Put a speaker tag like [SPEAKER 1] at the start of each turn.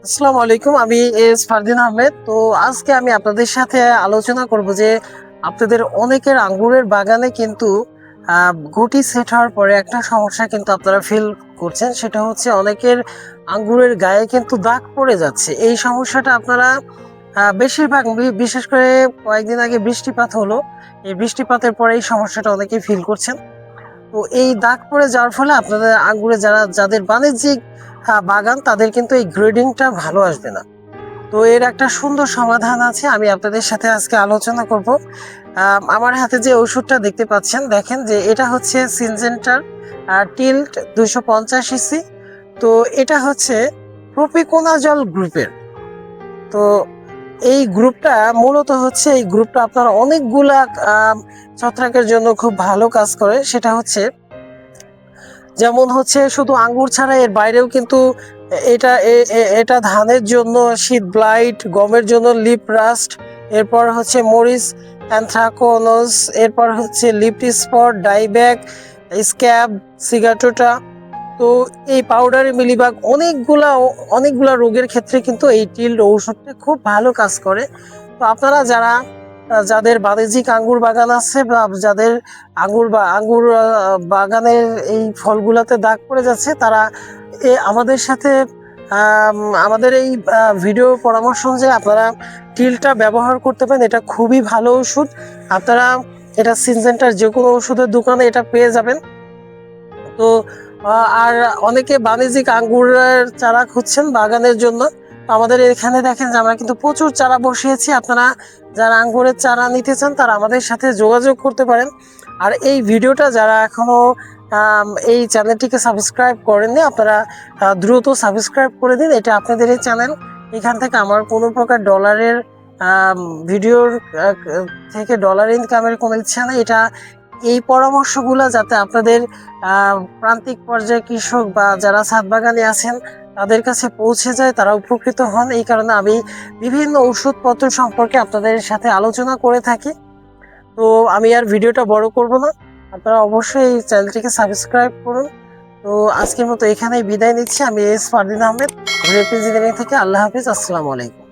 [SPEAKER 1] আসসালামু আলাইকুম। আমি ফারদিন আহমেদ। তো আজকে আমি আপনাদের সাথে আলোচনা করব যে আপনাদের অনেকের আঙ্গুরের বাগানে কিন্তু গুটি সেট হওয়ার পরে একটা সমস্যা কিন্তু আপনারা ফিল করছেন, সেটা হচ্ছে অনেকের আঙ্গুরের গায়ে কিন্তু দাগ পড়ে যাচ্ছে। এই সমস্যাটা আপনারা বেশিরভাগ বিশেষ করে কয়েকদিন আগে বৃষ্টিপাত হলো, এই বৃষ্টিপাতের পরে এই সমস্যাটা অনেকেই ফিল করছেন। তো এই দাগ পড়ে যাওয়ার ফলে আপনাদের আঙ্গুরে যাদের বাণিজ্যিক বাগান, তাদের কিন্তু এই গ্রেডিংটা ভালো আসবে না। তো এর একটা সুন্দর সমাধান আছে, আমি আপনাদের সাথে আজকে আলোচনা করব। আমার হাতে যে ওষুধটা দেখতে পাচ্ছেন, দেখেন যে এটা হচ্ছে সিনজেন্টার টিল্ট 250 ইসি। তো এটা হচ্ছে প্রোপিকোনাজল গ্রুপের। তো এই গ্রুপটা মূলত হচ্ছে, এই গ্রুপটা আপনার অনেকগুলা ছত্রাকের জন্য খুব ভালো কাজ করে। সেটা হচ্ছে যেমন হচ্ছে শুধু আঙ্গুর ছাড়া এর বাইরেও কিন্তু এটা ধানের জন্য শীত ব্লাইট, গমের জন্য লিপ রাস্ট, এরপর হচ্ছে মরিচ অ্যানথ্রাকোনোস, এরপর হচ্ছে লিফট স্পট, ডাইব্যাক, স্ক্যাব, সিগাটোটা। তো এই পাউডারে মিলিবাগ অনেকগুলা রোগের ক্ষেত্রে কিন্তু এই টিল্ড ঔষধটা খুব ভালো কাজ করে। তো আপনারা যাদের বাণিজ্যিক আঙ্গুর বাগান আছে, বা যাদের আঙ্গুর বাগানের এই ফলগুলাতে দাগ পড়ে যাচ্ছে, তারা আমাদের সাথে আমাদের এই ভিডিও পরামর্শ অনুযায়ী আপনারা টিলটা ব্যবহার করতে পারেন। এটা খুবই ভালো ওষুধ। আপনারা এটা সিনজেন্টার যে কোনো ওষুধের দোকানে এটা পেয়ে যাবেন। তো আর অনেকে বাণিজ্যিক আঙ্গুরের চারা খুঁজছেন বাগানের জন্য। আমাদের এখানে দেখেন যে আমরা কিন্তু প্রচুর চারা বসিয়েছি। আপনারা যারা আঙ্গুরের চারা নিতে চান, তারা আমাদের সাথে যোগাযোগ করতে পারেন। আর এই ভিডিওটা যারা এখনো এই চ্যানেলটিকে সাবস্ক্রাইব করেননি, আপনারা দ্রুত সাবস্ক্রাইব করে দিন। এটা আপনাদের এই চ্যানেল, এখান থেকে আমার কোনো প্রকার ডলারের ভিডিওর থেকে ডলার ইনকামের কোনো ইচ্ছা নেই। এটা এই পরামর্শগুলো যাতে আপনাদের প্রান্তিক পর্যায়ে কৃষক বা যারা ছাদ বাগানে আছেন তাদের কাছে পৌঁছে যায়, তারা উপকৃত হন। এই কারণে আমি বিভিন্ন ওষুধপত্র সম্পর্কে আপনাদের সাথে আলোচনা করে থাকি। তো আমি আর ভিডিওটা বড় করব না, আপনারা অবশ্যই এই চ্যানেলটিকে সাবস্ক্রাইব করুন। তো আজকের মতো এখানেই বিদায় নিচ্ছি। আমি ফারদিন আহমেদ, গ্রেপ ইঞ্জিনিয়ারিং থেকে। আল্লাহ হাফিজ, আসসালামু আলাইকুম।